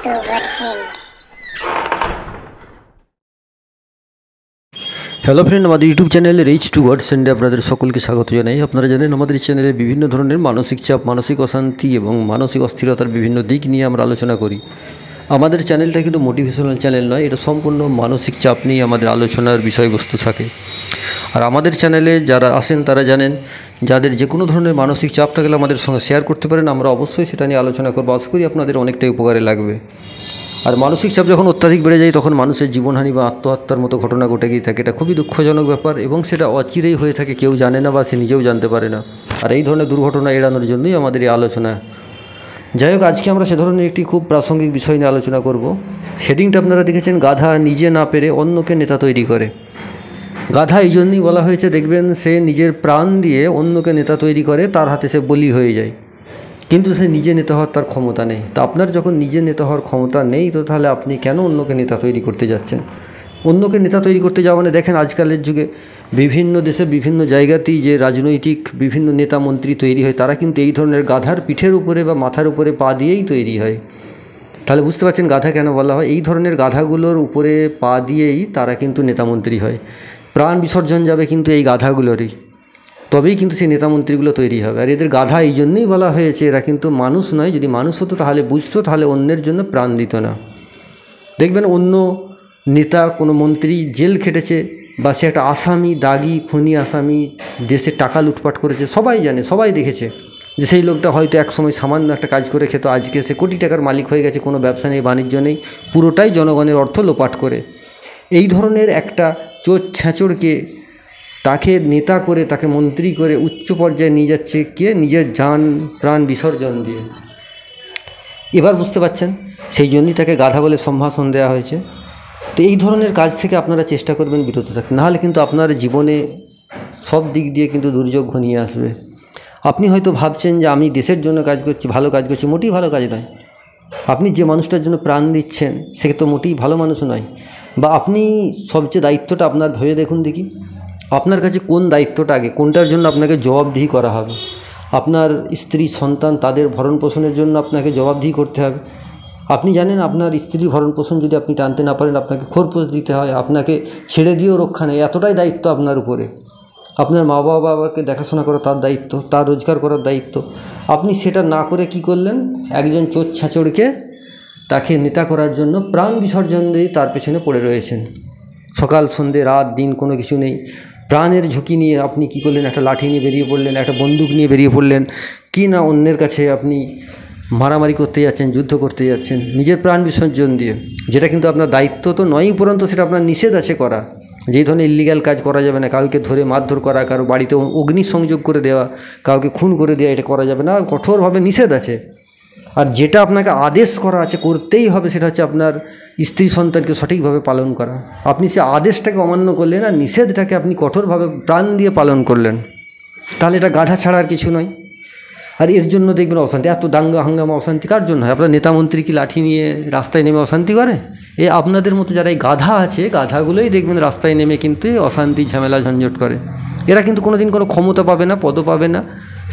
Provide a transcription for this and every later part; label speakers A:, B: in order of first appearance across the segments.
A: to Godsend।
B: Hello friend, আমাদের YouTube চ্যানেলে rich two গডসেন্ডে আপনাদের সকলকে স্বাগত জানাই। আপনারা জানেন আমাদের চ্যানেলে বিভিন্ন ধরনের মানসিক চাপ, মানসিক অশান্তি এবং মানসিক অস্থিরতার বিভিন্ন দিক নিয়ে আমরা আলোচনা করি। আমাদের চ্যানেলটা কিন্তু মোটিভেশনাল চ্যানেল নয়, এটা সম্পূর্ণ মানসিক চাপ নিয়ে আমাদের আলোচনার বিষয়বস্তু থাকে। আর আমাদের চ্যানেলে যারা আসেন তারা জানেন, যাদের যে কোনো ধরনের মানসিক চাপ থাকলে আমাদের সঙ্গে শেয়ার করতে পারেন, আমরা অবশ্যই সেটা নিয়ে আলোচনা করবো। আশা করি আপনাদের অনেকটাই উপকারে লাগবে। আর মানসিক চাপ যখন অত্যাধিক বেড়ে যায় তখন মানুষের জীবনহানি বা আত্মহত্যার মতো ঘটনা ঘটে গিয়ে থাকে। এটা খুবই দুঃখজনক ব্যাপার এবং সেটা অচিরেই হয়ে থাকে, কেউ জানে না বা সে নিজেও জানতে পারে না। আর এই ধরনের দুর্ঘটনা এড়ানোর জন্যই আমাদের এই আলোচনা। যাই হোক, আজকে আমরা সে ধরনের একটি খুব প্রাসঙ্গিক বিষয় নিয়ে আলোচনা করব। হেডিংটা আপনারা দেখেছেন, গাধা নিজে না পেরে অন্যকে নেতা তৈরি করে। গাধা এই জন্যই বলা হয়েছে, দেখবেন সে নিজের প্রাণ দিয়ে অন্যকে নেতা তৈরি করে, তার হাতে সে বলি হয়ে যায়, কিন্তু সে নিজে নেতা হওয়ার তার ক্ষমতা নেই। তা আপনার যখন নিজে নেতা হওয়ার ক্ষমতা নেই, তো তাহলে আপনি কেন অন্যকে নেতা তৈরি করতে যাচ্ছেন? অন্যকে নেতা তৈরি করতে যাওয়া মানে দেখেন আজকালের যুগে বিভিন্ন দেশে বিভিন্ন জায়গাতেই যে রাজনৈতিক বিভিন্ন নেতা মন্ত্রী তৈরি হয়, তারা কিন্তু এই ধরনের গাধার পিঠের উপরে বা মাথার উপরে পা দিয়েই তৈরি হয়। তাহলে বুঝতে পারছেন গাধা কেন বলা হয়। এই ধরনের গাধাগুলোর উপরে পা দিয়েই তারা কিন্তু নেতামন্ত্রী হয়। প্রাণ বিসর্জন যাবে কিন্তু এই গাধাগুলোরই, তবেই কিন্তু সেই নেতামন্ত্রীগুলো তৈরি হবে। আর এদের গাধা এই জন্যই বলা হয়েছে, এরা কিন্তু মানুষ নয়। যদি মানুষ হতো তাহলে বুঝতো, তাহলে অন্যের জন্য প্রাণ দিত না। দেখবেন অন্য নেতা কোনো মন্ত্রী জেল খেটেছে বা সে একটা আসামি, দাগি খুনি আসামি, দেশে টাকা লুটপাট করেছে, সবাই জানে, সবাই দেখেছে যে সেই লোকটা হয়তো একসময় সামান্য একটা কাজ করে খেত, আজকে সে কোটি টাকার মালিক হয়ে গেছে, কোনো ব্যবসা নেই, বাণিজ্য নেই, পুরোটাই জনগণের অর্থ লোপাট করে। এই ধরনের একটা চোর ছেঁচড়কে, তাকে নেতা করে, তাকে মন্ত্রী করে উচ্চ পর্যায়ে নিয়ে যাচ্ছে কে? নিজের জান প্রাণ বিসর্জন দিয়ে। এবার বুঝতে পারছেন, সেই জন্যই তাকে গাধা বলে সম্ভাষণ দেওয়া হয়েছে। তো এই ধরনের কাজ থেকে আপনারা চেষ্টা করবেন বিরত থাকতে, নাহলে কিন্তু আপনার জীবনে সব দিক দিয়ে কিন্তু দুর্যোগ ঘনিয়ে আসবে। আপনি হয়তো ভাবছেন যে আমি দেশের জন্য কাজ করছি, ভালো কাজ করছি, মোটেই ভালো কাজ নয়। আপনি যে মানুষটার জন্য প্রাণ দিচ্ছেন সে তো মোটেই ভালো মানুষ নয়। বা আপনি সবচেয়ে দায়িত্বটা আপনার ভেবে দেখুন দেখি, আপনার কাছে কোন দায়িত্বটা আগে, কোনটার জন্য আপনাকে জবাবদিহি করা হবে? আপনার স্ত্রী সন্তান তাদের ভরণ পোষণের জন্য আপনাকে জবাবদিহি করতে হবে। আপনি জানেন আপনার স্ত্রীর ভরণ পোষণ যদি আপনি টানতে না পারেন, আপনাকে খোরপোশ দিতে হয়, আপনাকে ছেড়ে দিয়েও রক্ষা নেই, এতটাই দায়িত্ব আপনার উপরে। আপনার মা বাবাকে দেখাশোনা করা তার দায়িত্ব, তার রোজগার করার দায়িত্ব। আপনি সেটা না করে কি করলেন? একজন চোর ছেঁচড়কে তাকে নেতা করার জন্য প্রাণ বিসর্জন দিয়ে তার পেছনে পড়ে রয়েছেন। সকাল সন্ধে রাত দিন কোনো কিছু নেই, প্রাণের ঝুঁকি নিয়ে আপনি কি করলেন? একটা লাঠি নিয়ে বেরিয়ে পড়লেন, একটা বন্দুক নিয়ে বেরিয়ে পড়লেন, কি না অন্যের কাছে আপনি মারামারি করতে যাচ্ছেন, যুদ্ধ করতে যাচ্ছেন নিজের প্রাণ বিসর্জন দিয়ে। যেটা কিন্তু আপনার দায়িত্ব তো নয়ই, উপরন্তু সেটা আপনার নিষেধ আছে করা। যেই ধরনের ইলিগ্যাল কাজ করা যাবে না, কাউকে ধরে মারধর করা, কারো বাড়িতে অগ্নি সংযোগ করে দেওয়া, কাউকে খুন করে দেওয়া, এটা করা যাবে না, কঠোরভাবে নিষেধ আছে। আর যেটা আপনাকে আদেশ করা আছে, করতেই হবে, সেটা হচ্ছে আপনার স্ত্রী সন্তানকে সঠিকভাবে পালন করা। আপনি সে আদেশটাকে অমান্য করলেন, আর নিষেধটাকে আপনি কঠোরভাবে প্রাণ দিয়ে পালন করলেন। তাহলে এটা গাধা ছাড়া আর কিছু নয়। আর এর জন্য দেখবেন অশান্তি, এত দাঙ্গা হাঙ্গামা, অশান্তি কার জন্য হয়? আপনার নেতামন্ত্রী কি লাঠি নিয়ে রাস্তায় নেমে অশান্তি করে? আপনাদের মতো যারা এই গাধা আছে, গাধাগুলোই দেখবেন রাস্তায় নেমে কিন্তু অশান্তি ঝামেলা ঝঞ্ঝট করে। এরা কিন্তু কোনো দিন কোনো ক্ষমতা পাবে না, পদ পাবে না,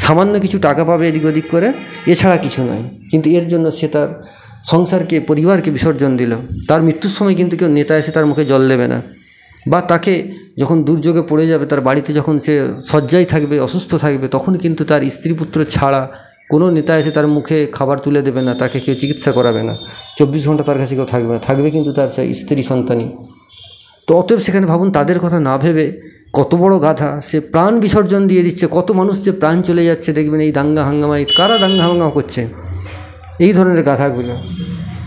B: সামান্য কিছু টাকা পাবে এদিক ওদিক করে, এছাড়া কিছু নয়। কিন্তু এর জন্য সে তার সংসারকে, পরিবারকে বিসর্জন দিল। তার মৃত্যুর সময় কিন্তু কেউ নেতা এসে তার মুখে জল দেবে না, বা তাকে যখন দুর্যোগে পড়ে যাবে, তার বাড়িতে যখন সে শয্যায় থাকবে, অসুস্থ থাকবে, তখন কিন্তু তার স্ত্রী পুত্র ছাড়া কোনো নেতা এসে তার মুখে খাবার তুলে দেবে না, তাকে কেউ চিকিৎসা করাবে না, 24 ঘন্টা তার কাছে কেউ থাকবে না, থাকবে কিন্তু তার স্ত্রী সন্তানই। তো অতএব সেখানে ভাবুন, তাদের কথা না ভেবে কত বড় গাধা, সে প্রাণ বিসর্জন দিয়ে দিচ্ছে। কত মানুষ যে প্রাণ চলে যাচ্ছে দেখবেন এই দাঙ্গা হাঙ্গামায়। কারা দাঙ্গা হাঙ্গামা করছে? এই ধরনের গাধাগুলো।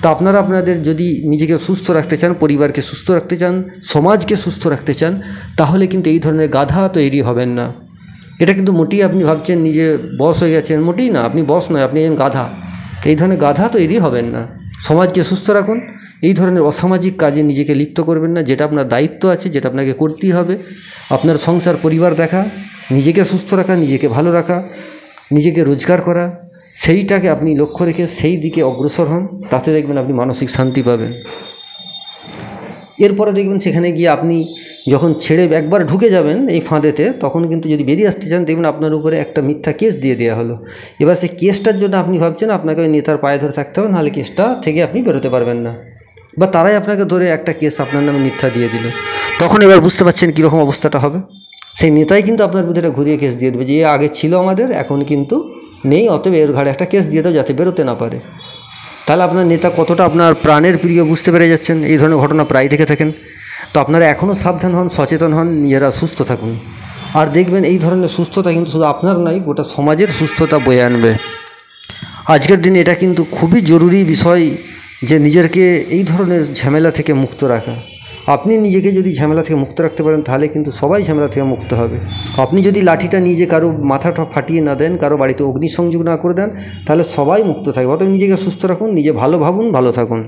B: তা আপনারা আপনাদের যদি নিজেকে সুস্থ রাখতে চান, পরিবারকে সুস্থ রাখতে চান, সমাজকে সুস্থ রাখতে চান, তাহলে কিন্তু এই ধরনের গাধা তৈরি হবেন না। এটা কিন্তু মোটেই আপনি ভাবছেন নিজে বস হয়ে গেছেন, মোটেই না। আপনি বস নয়, আপনি একজন গাধা। এই ধরনের গাধা তৈরি হবেন না। সমাজকে সুস্থ রাখুন, এই ধরনের অসামাজিক কাজে নিজেকে লিপ্ত করবেন না। যেটা আপনার দায়িত্ব আছে, যেটা আপনাকে করতেই হবে, আপনার সংসার পরিবার দেখা, নিজেকে সুস্থ রাখা, নিজেকে ভালো রাখা, নিজেকে রোজগার করা, সেইটাকে আপনি লক্ষ্য রেখে সেই দিকে অগ্রসর হন। তাতে দেখবেন আপনি মানসিক শান্তি পাবেন। এরপরে দেখবেন সেখানে গিয়ে আপনি যখন ছেড়ে একবার ঢুকে যাবেন এই ফাঁদেতে, তখন কিন্তু যদি বেরিয়ে আসতে চান দেখবেন আপনার উপরে একটা মিথ্যা কেস দিয়ে দেওয়া হলো। এবার সেই কেসটার জন্য আপনি ভাবছেন আপনাকে ওই নেতার পায়ে ধরে থাকতে হবে, নাহলে কেসটা থেকে আপনি বেরোতে পারবেন না, বা তারাই আপনাকে ধরে একটা কেস আপনার নামে মিথ্যা দিয়ে দিল। তখন এবার বুঝতে পারছেন কীরকম অবস্থাটা হবে। সেই নেতাই কিন্তু আপনার বিরুদ্ধে ঘুরিয়ে কেস দিয়ে দেবে যে আগে ছিল আমাদের, এখন কিন্তু নেই, অতএব এর ঘাড়ে একটা কেস দিয়ে দাও যাতে বেরোতে না পারে। তাহলে আপনার নেতা কতটা আপনার প্রাণের প্রিয় বুঝতে পেরে যাচ্ছেন। এই ধরনের ঘটনা প্রায় দেখে থাকেন। তো আপনারা এখনও সাবধান হন, সচেতন হন, নিজেরা সুস্থ থাকুন। আর দেখবেন এই ধরনের সুস্থতা কিন্তু শুধু আপনার নয়, গোটা সমাজের সুস্থতা বয়ে আনবে। আজকের দিনে এটা কিন্তু খুবই জরুরি বিষয় যে নিজেকে এই ধরনের ঝামেলা থেকে মুক্ত রাখা। আপনি নিজেকে যদি ঝামেলা থেকে মুক্ত রাখতে পারেন তাহলে কিন্তু সবাই ঝামেলা থেকে মুক্ত হবে। আপনি যদি লাঠিটা নিজে কারো মাথাটা ফাটিয়ে না দেন, কারো বাড়িতে অগ্নিসংযোগ না করে দেন, তাহলে সবাই মুক্ত থাকবে। অতএব নিজেকে সুস্থ রাখুন, নিজে ভালো ভাবুন, ভালো থাকুন।